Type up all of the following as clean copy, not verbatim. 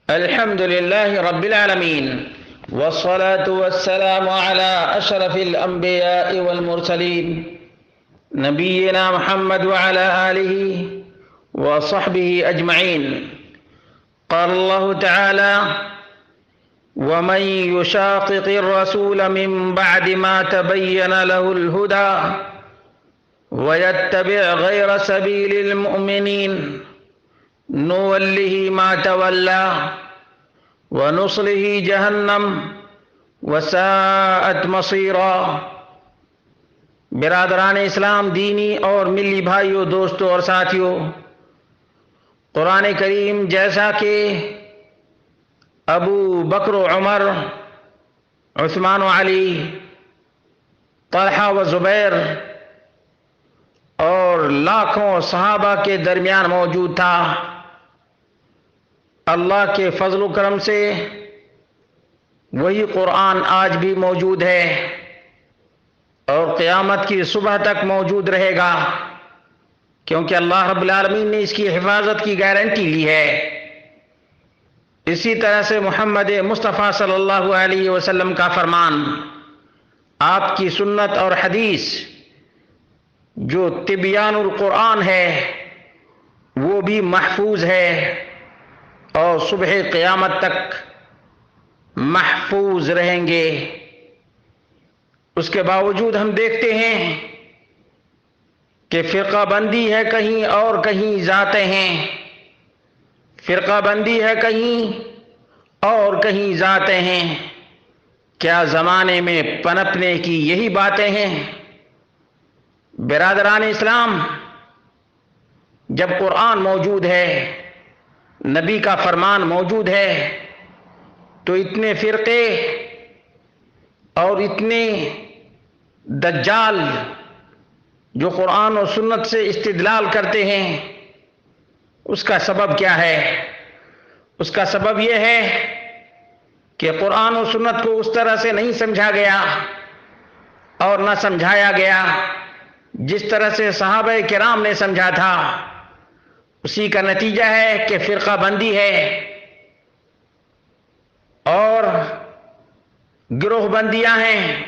الحمد لله رب العالمين، والصلاة والسلام على أشرف الأنبياء والمرسلين نبينا محمد وعلى آله وصحبه أجمعين. قال الله تعالى: ومن يشاقق الرسول من بعد ما تبين له الهدى ويتبع غير سبيل المؤمنين نوله ما تولى ونصله جہنم وساءت مصیرا. برادران اسلام، دینی اور ملی بھائیوں، دوستوں اور ساتھیوں، قرآن کریم جیسا کہ ابو بکر و عمر، عثمان و علی، طلحہ و زبیر اور لاکھوں صحابہ کے درمیان موجود تھا. اللہ کے فضل و کرم سے وہی قرآن آج بھی موجود ہے اور قیامت کی صبح تک موجود رہے گا، کیونکہ اللہ رب العالمین نے اس کی حفاظت کی گارنٹی لی ہے. اسی طرح سے محمد مصطفیٰ صلی اللہ علیہ وسلم کا فرمان، آپ کی سنت اور حدیث جو تبیان القرآن ہے وہ بھی محفوظ ہے اور صبح قیامت تک محفوظ رہیں گے. اس کے باوجود ہم دیکھتے ہیں کہ فرقہ بندی ہے کہیں اور کہیں ذاتیں ہیں، فرقہ بندی ہے کہیں اور کہیں ذاتیں ہیں. کیا زمانے میں پنپنے کی یہی باتیں ہیں؟ برادران اسلام، جب قرآن موجود ہے، نبی کا فرمان موجود ہے، تو اتنے فرقے اور اتنے دجال جو قرآن و سنت سے استدلال کرتے ہیں، اس کا سبب کیا ہے؟ اس کا سبب یہ ہے کہ قرآن و سنت کو اس طرح سے نہیں سمجھا گیا اور نہ سمجھایا گیا جس طرح سے صحابہ کرام نے سمجھا تھا. اسی کا نتیجہ ہے کہ فرقہ بندی ہے اور گروہ بندیاں ہیں.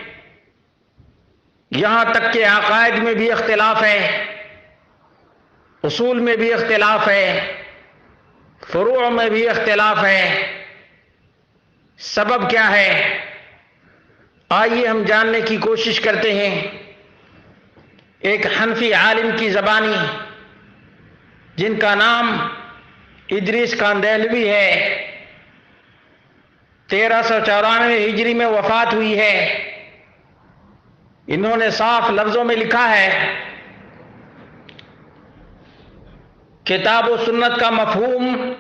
یہاں تک کہ عقائد میں بھی اختلاف ہے، اصول میں بھی اختلاف ہے، فروع میں بھی اختلاف ہے. سبب کیا ہے؟ آئیے ہم جاننے کی کوشش کرتے ہیں. ایک حنفی عالم کی زبانی جن کا نام ادریس کاندیلوی ہے، 1394 ہجری میں وفات ہوئی ہے. انہوں نے صاف لفظوں میں لکھا ہے: کتاب و سنت کا مفہوم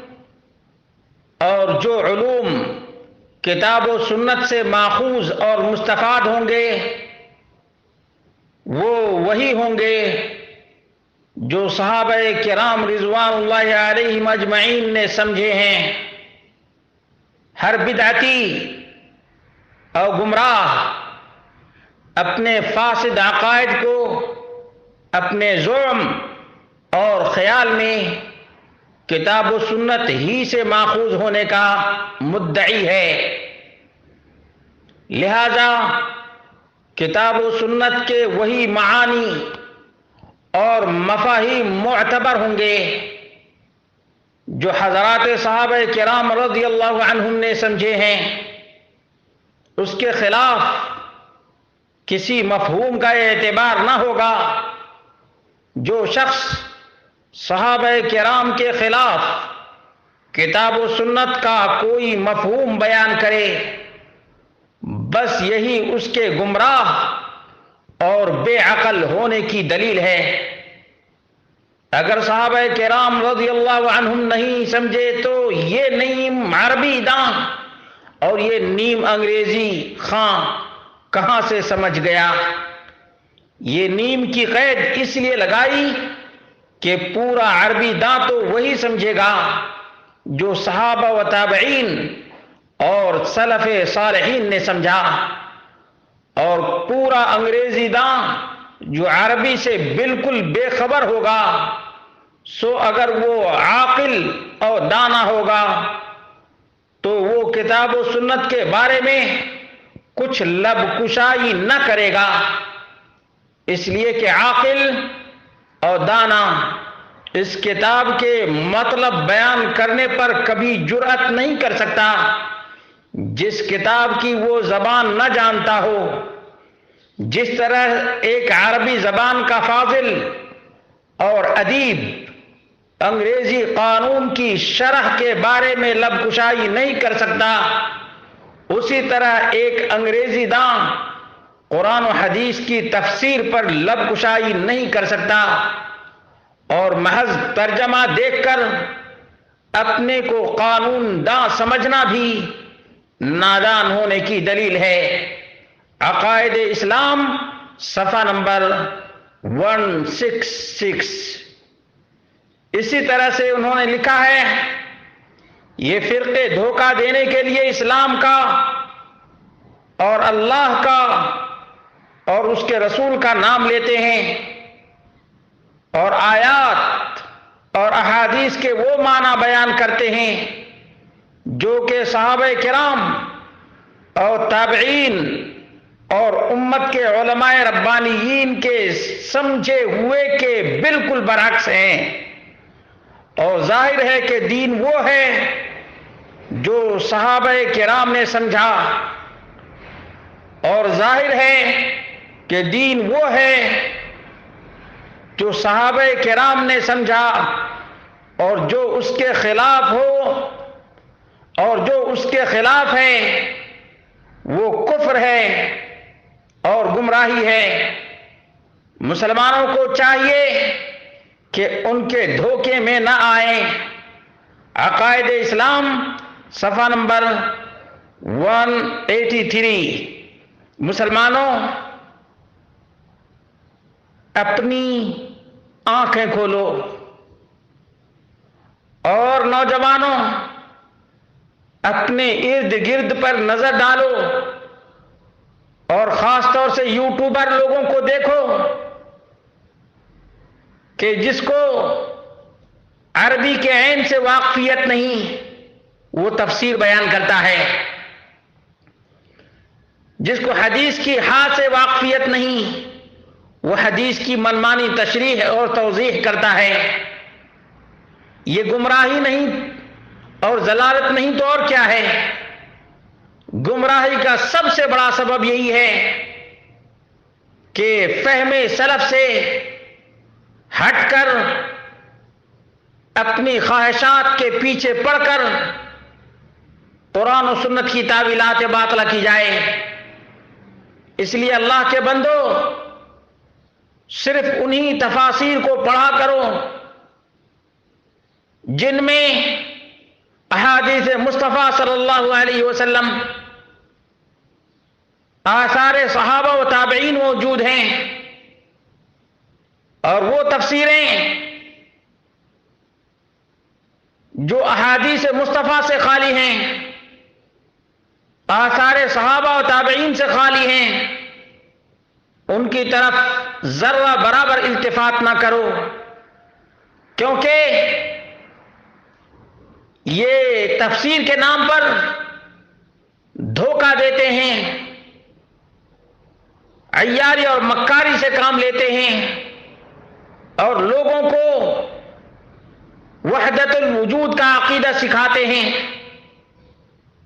اور جو علوم کتاب و سنت سے ماخوذ اور مستفاد ہوں گے وہ وہی ہوں گے جو صحابہ کرام رضوان اللہ علیہم اجمعین نے سمجھے ہیں. ہر بدعتی اور گمراہ اپنے فاسد عقائد کو اپنے زعم اور خیال میں کتاب و سنت ہی سے ماخوذ ہونے کا مدعی ہے. لہذا کتاب و سنت کے وہی معانی اور مفاہیم معتبر ہوں گے جو حضرات صحابہ کرام رضی اللہ عنہم نے سمجھے ہیں. اس کے خلاف کسی مفہوم کا اعتبار نہ ہوگا. جو شخص صحابہ کرام کے خلاف کتاب و سنت کا کوئی مفہوم بیان کرے، بس یہی اس کے گمراہ اور بے عقل ہونے کی دلیل ہے. اگر صحابہ کرام رضی اللہ عنہم نہیں سمجھے تو یہ نیم عربی داں اور یہ نیم انگریزی خاں کہاں سے سمجھ گیا؟ یہ نیم کی قید اس لیے لگائی کہ پورا عربی داں تو وہی سمجھے گا جو صحابہ و تابعین اور سلف صالحین نے سمجھا، اور پورا انگریزی داں جو عربی سے بالکل بے خبر ہوگا، سو اگر وہ عاقل اور دانا ہوگا تو وہ کتاب و سنت کے بارے میں کچھ لب کشائی نہ کرے گا، اس لیے کہ عاقل اور دانا اس کتاب کے مطلب بیان کرنے پر کبھی جرأت نہیں کر سکتا جس کتاب کی وہ زبان نہ جانتا ہو۔ جس طرح ایک عربی زبان کا فاضل اور ادیب انگریزی قانون کی شرح کے بارے میں لب کشائی نہیں کر سکتا، اسی طرح ایک انگریزی داں قرآن و حدیث کی تفسیر پر لب کشائی نہیں کر سکتا، اور محض ترجمہ دیکھ کر اپنے کو قانون داں سمجھنا بھی نادان ہونے کی دلیل ہے۔ عقائد اسلام صفحہ نمبر 166۔ اسی طرح سے انہوں نے لکھا ہے، یہ فرقے دھوکہ دینے کے لیے اسلام کا اور اللہ کا اور اس کے رسول کا نام لیتے ہیں اور آیات اور احادیث کے وہ معنی بیان کرتے ہیں جو کہ صحابہ کرام اور تابعین اور امت کے علماء ربانیین کے سمجھے ہوئے کے بالکل برعکس ہیں، اور ظاہر ہے کہ دین وہ ہے جو صحابہ کرام نے سمجھا، اور ظاہر ہے کہ دین وہ ہے جو صحابہ کرام نے سمجھا، اور جو اس کے خلاف ہو اور جو اس کے خلاف ہے وہ کفر ہے اور گمراہی ہے۔ مسلمانوں کو چاہیے کہ ان کے دھوکے میں نہ آئیں۔ عقائد اسلام صفحہ نمبر 183۔ مسلمانوں، اپنی آنکھیں کھولو، اور نوجوانوں اپنے ارد گرد پر نظر ڈالو، اور خاص طور سے یوٹیوبر لوگوں کو دیکھو کہ جس کو عربی کے عین سے واقفیت نہیں وہ تفسیر بیان کرتا ہے، جس کو حدیث کی ہا سے واقفیت نہیں وہ حدیث کی منمانی تشریح اور توضیح کرتا ہے۔ یہ گمراہی نہیں اور ضلالت نہیں تو اور کیا ہے؟ گمراہی کا سب سے بڑا سبب یہی ہے کہ فہم سلف سے ہٹ کر اپنی خواہشات کے پیچھے پڑ کر قرآن و سنت کی تعویلات باطلہ کی جائے۔ اس لیے اللہ کے بندو، صرف انہی تفاسیر کو پڑھا کرو جن میں احادیث مصطفیٰ صلی اللہ علیہ وسلم، آثار صحابہ و تابعین موجود ہیں، اور وہ تفسیریں جو احادیث مصطفیٰ سے خالی ہیں، آثار صحابہ و تابعین سے خالی ہیں، ان کی طرف ذرہ برابر التفات نہ کرو، کیونکہ یہ تفسیر کے نام پر دھوکہ دیتے ہیں، عیاری اور مکاری سے کام لیتے ہیں، اور لوگوں کو وحدت الوجود کا عقیدہ سکھاتے ہیں۔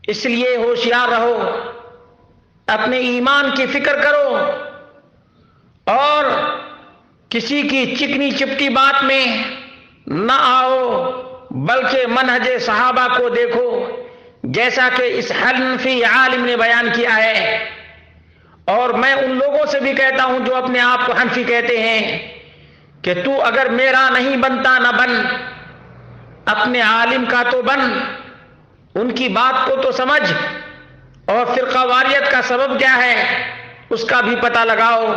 اس لیے ہوشیار رہو، اپنے ایمان کی فکر کرو، اور کسی کی چکنی چپٹی بات میں نہ آؤ، بلکہ منہج صحابہ کو دیکھو، جیسا کہ اس حنفی عالم نے بیان کیا ہے۔ اور میں ان لوگوں سے بھی کہتا ہوں جو اپنے آپ کو حنفی کہتے ہیں کہ تو اگر میرا نہیں بنتا نہ بن، اپنے عالم کا تو بن، ان کی بات کو تو سمجھ، اور فرقہ واریت کا سبب کیا ہے اس کا بھی پتہ لگاؤ۔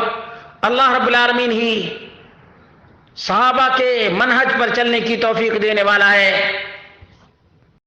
اللہ رب العالمین ہی صحابہ کے منہج پر چلنے کی توفیق دینے والا ہے۔